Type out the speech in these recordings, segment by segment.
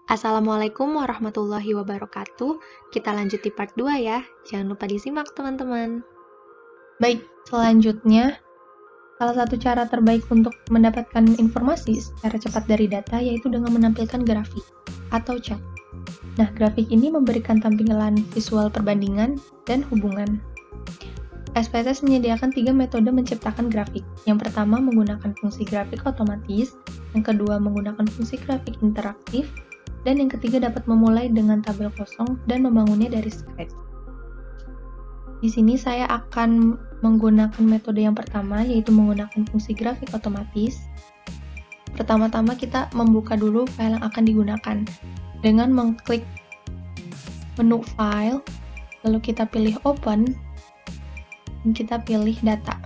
Assalamualaikum warahmatullahi wabarakatuh. Kita lanjut di part 2 ya. Jangan lupa disimak teman-teman. Baik, selanjutnya, salah satu cara terbaik untuk mendapatkan informasi secara cepat dari data yaitu dengan menampilkan grafik atau chart. Nah, grafik ini memberikan tampilan visual perbandingan dan hubungan. SPSS menyediakan 3 metode menciptakan grafik. Yang pertama menggunakan fungsi grafik otomatis, yang kedua menggunakan fungsi grafik interaktif, dan yang ketiga dapat memulai dengan tabel kosong dan membangunnya dari scratch. Di sini saya akan menggunakan metode yang pertama, yaitu menggunakan fungsi grafik otomatis. Pertama-tama kita membuka dulu file yang akan digunakan dengan mengklik menu file, lalu kita pilih open, dan kita pilih data.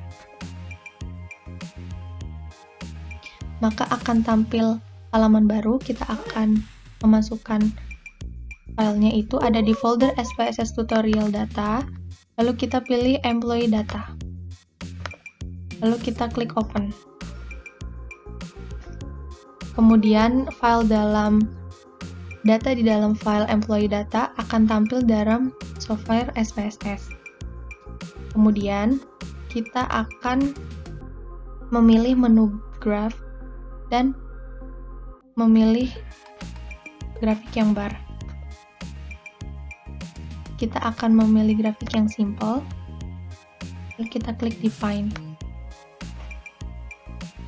Maka akan tampil halaman baru, kita akan memasukkan filenya itu ada di folder SPSS tutorial data, lalu kita pilih employee data. Lalu kita klik open. Kemudian file dalam data di dalam file employee data akan tampil dalam software SPSS. Kemudian kita akan memilih menu graph dan memilih grafik yang bar. Kita akan memilih grafik yang simple, lalu kita klik define.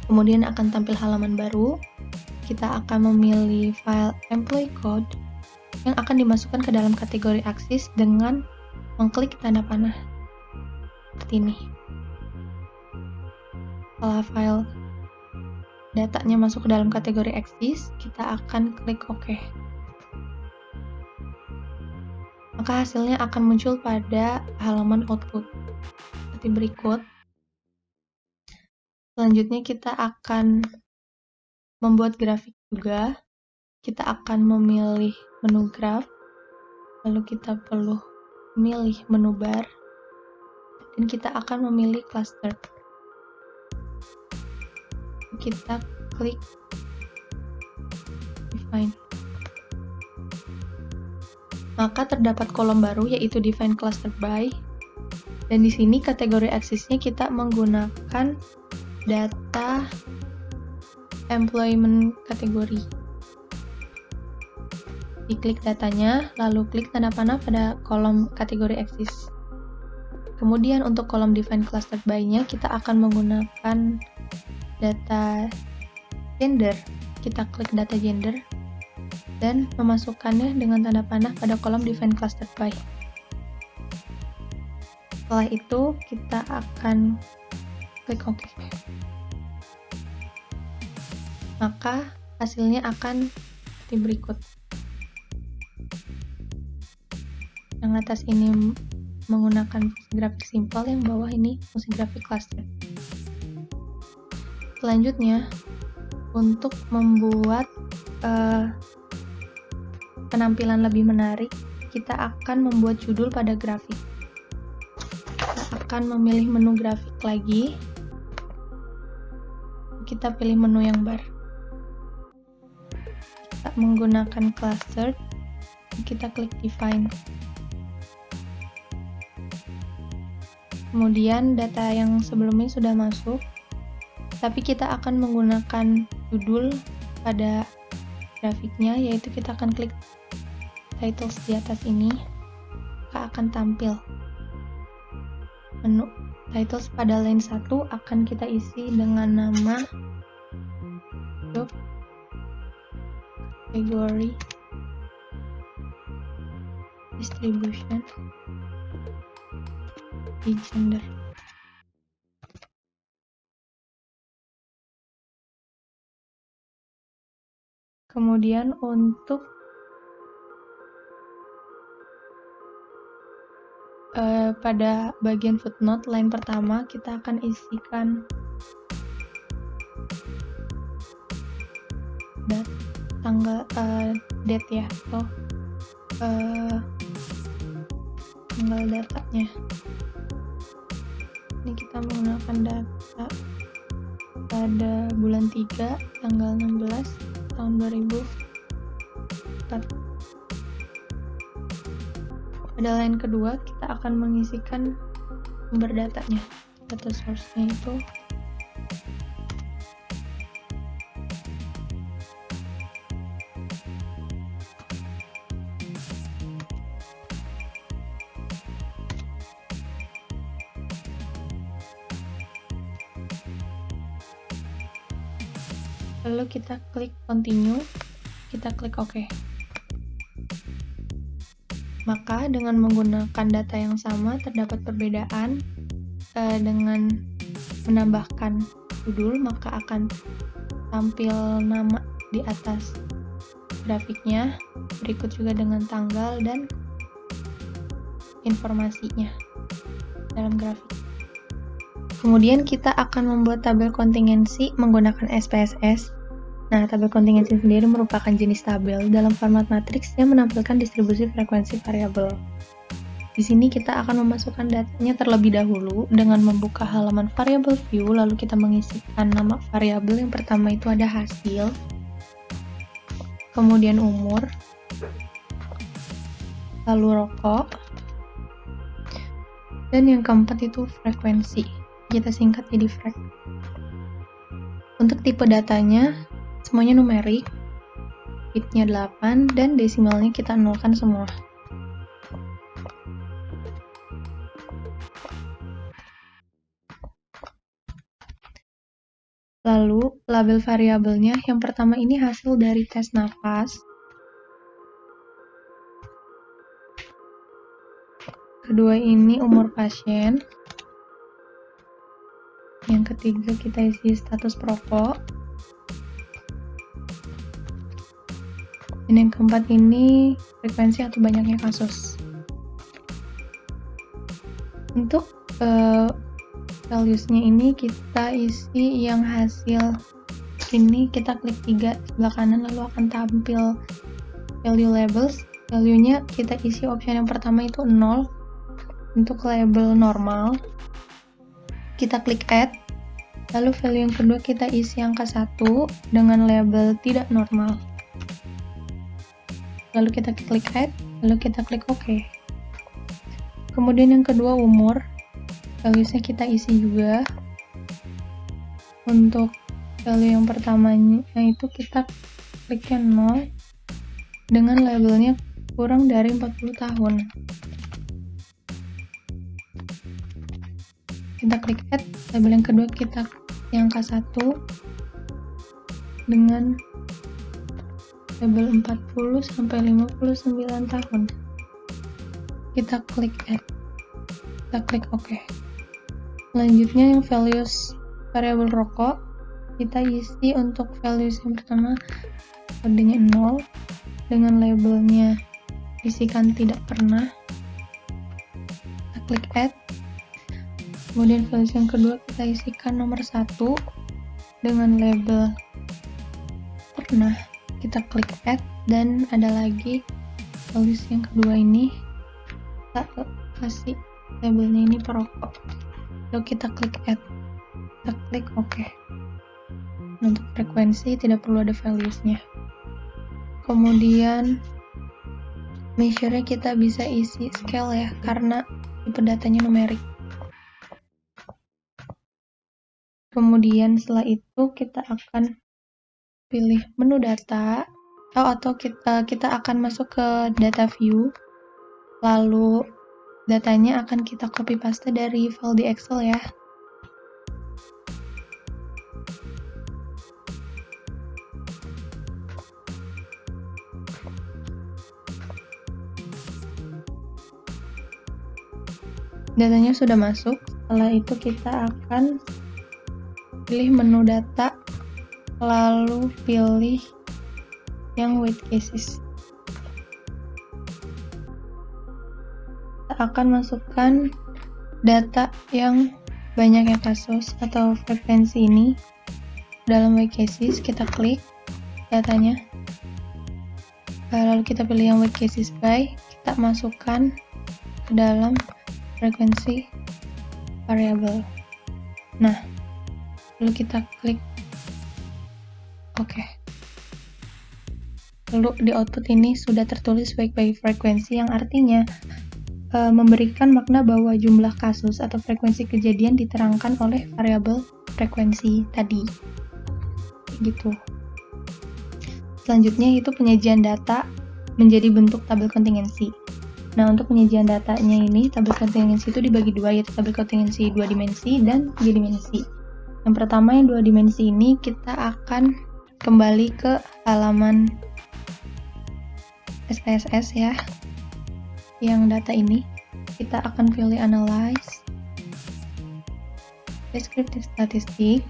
Kemudian akan tampil halaman baru. Kita akan memilih file employee code yang akan dimasukkan ke dalam kategori axis dengan mengklik tanda panah seperti ini. Setelah file datanya masuk ke dalam kategori axis, kita akan klik OK. Maka hasilnya akan muncul pada halaman output seperti berikut. Selanjutnya kita akan membuat grafik juga. Kita akan memilih menu graph, lalu kita perlu memilih menu bar, dan kita akan memilih cluster. Kita klik define. Maka terdapat kolom baru yaitu define cluster by, dan di sini kategori aksesnya kita menggunakan data employment kategori. Diklik datanya, lalu klik tanda panah pada kolom kategori axis. Kemudian untuk kolom define cluster by-nya kita akan menggunakan data gender. Kita klik data gender dan memasukkannya dengan tanda panah pada kolom define cluster by. Setelah itu kita akan klik OK. Maka hasilnya akan seperti berikut. Yang atas ini menggunakan fungsi grafik simple, yang bawah ini fungsi grafik cluster. Selanjutnya, untuk membuat penampilan lebih menarik, kita akan membuat judul pada grafik. Kita akan memilih menu grafik lagi. Kita pilih menu yang bar. Kita menggunakan cluster. Kita klik define. Kemudian data yang sebelumnya sudah masuk, tapi kita akan menggunakan judul pada grafiknya, yaitu kita akan klik titles di atas ini, maka akan tampil menu titles. Pada line 1 akan kita isi dengan nama job, category, distribution, di gender. Kemudian untuk pada bagian footnote line pertama kita akan isikan tanggal date ya, atau tanggal datanya. Ini kita menggunakan data pada bulan 3 tanggal 16 tahun 2000 cepat. Pada line kedua, kita akan mengisikan sumber datanya. Data source-nya itu lalu kita klik continue, kita klik OK. Maka dengan menggunakan data yang sama terdapat perbedaan dengan menambahkan judul, maka akan tampil nama di atas grafiknya, berikut juga dengan tanggal dan informasinya dalam grafik. Kemudian kita akan membuat tabel kontingensi menggunakan SPSS. Nah, tabel kontingensi sendiri merupakan jenis tabel dalam format matriks yang menampilkan distribusi frekuensi variabel. Di sini kita akan memasukkan datanya terlebih dahulu dengan membuka halaman variable view, lalu kita mengisikan nama variabel. Yang pertama itu ada hasil, kemudian umur, lalu rokok, dan yang keempat itu frekuensi. Kita singkat jadi frek. Untuk tipe datanya, semuanya numerik, bitnya 8, dan desimalnya kita nolkan semua. Lalu, label variabelnya, yang pertama ini hasil dari tes nafas. Kedua ini umur pasien. Yang ketiga kita isi status perokok. Dan yang keempat ini frekuensi atau banyaknya kasus. Untuk values-nya ini kita isi yang hasil ini, kita klik 3 sebelah kanan lalu akan tampil value labels. Value-nya kita isi option yang pertama itu 0 untuk label normal. Kita klik add, lalu value yang kedua kita isi angka 1 dengan label tidak normal. Lalu kita klik add, lalu kita klik OK. Kemudian yang kedua umur, values-nya kita isi juga. Untuk value yang pertamanya itu kita kliknya 0 dengan labelnya kurang dari 40 tahun. Kita klik add, label yang kedua kita yang angka 1 dengan label 40 sampai 59 tahun. Kita klik add, kita klik OK. Selanjutnya yang values variabel rokok, kita isi untuk values yang pertama kodenya 0 dengan labelnya isikan tidak pernah. Kita klik add. Kemudian values yang kedua kita isikan nomor 1 dengan label pernah. Kita klik add, dan ada lagi values yang kedua ini kita kasih labelnya ini perokok. Lalu kita klik add, kita klik OK. Untuk frekuensi tidak perlu ada values-nya. Kemudian measure-nya kita bisa isi scale ya, karena tipe datanya numerik. Kemudian setelah itu kita akan pilih menu data, atau kita akan masuk ke data view, lalu datanya akan kita copy paste dari file di Excel ya. Datanya sudah masuk, setelah itu kita akan pilih menu data, lalu pilih yang weight cases. Kita akan masukkan data yang banyaknya kasus atau frekuensi ini dalam weight cases. Kita klik datanya, lalu kita pilih yang weight cases by, kita masukkan ke dalam frekuensi variabel. Nah, lalu kita klik OK. Lalu di output ini sudah tertulis wake by frekuensi, yang artinya memberikan makna bahwa jumlah kasus atau frekuensi kejadian diterangkan oleh variabel frekuensi tadi. Gitu. Selanjutnya itu penyajian data menjadi bentuk tabel kontingensi. Nah, untuk penyajian datanya ini, tabel kontingensi itu dibagi dua, yaitu tabel kontingensi 2 dimensi dan 3 dimensi. Yang pertama yang 2 dimensi ini kita akan kembali ke halaman SPSS ya. Yang data ini kita akan pilih analyze, descriptive statistic,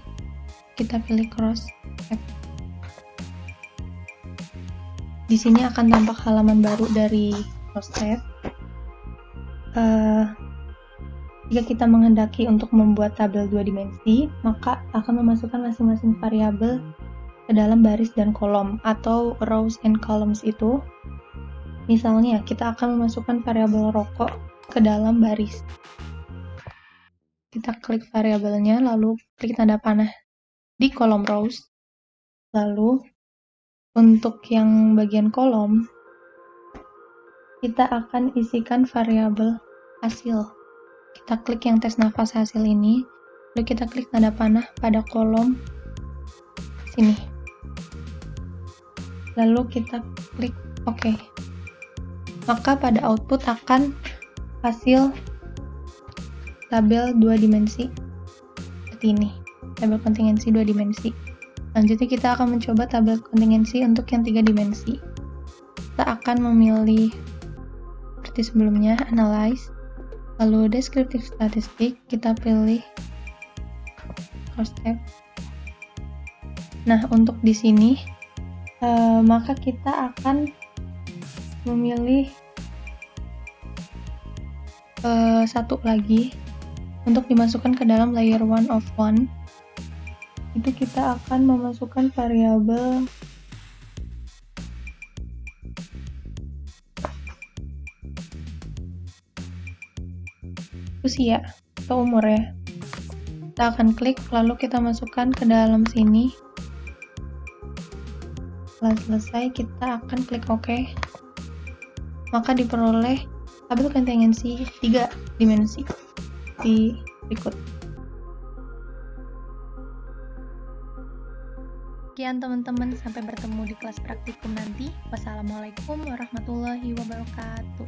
kita pilih cross tab. Di sini akan tampak halaman baru dari cross tab. Jika kita menghendaki untuk membuat tabel 2 dimensi, maka akan memasukkan masing-masing variabel ke dalam baris dan kolom atau rows and columns itu. Misalnya, kita akan memasukkan variabel rokok ke dalam baris. Kita klik variabelnya, lalu klik tanda panah di kolom rows. Lalu, untuk yang bagian kolom, kita akan isikan variabel hasil. Kita klik yang tes nafas hasil ini, lalu kita klik tanda panah pada kolom sini. Lalu kita klik OK. Maka pada output akan hasil tabel 2 dimensi seperti ini, tabel kontingensi 2 dimensi. Selanjutnya kita akan mencoba tabel kontingensi untuk yang 3 dimensi. Kita akan memilih seperti sebelumnya, analyze, lalu descriptive statistic, kita pilih cross tab. Nah, untuk di sini maka kita akan memilih satu lagi untuk dimasukkan ke dalam layer 1 of 1. Itu kita akan memasukkan variabel usia atau umur ya. Kita akan klik, lalu kita masukkan ke dalam sini. Setelah selesai, kita akan klik OK. Maka diperoleh tabel kontingensi 3 dimensi di berikut. Sekian teman-teman, sampai bertemu di kelas praktikum nanti. Wassalamualaikum warahmatullahi wabarakatuh.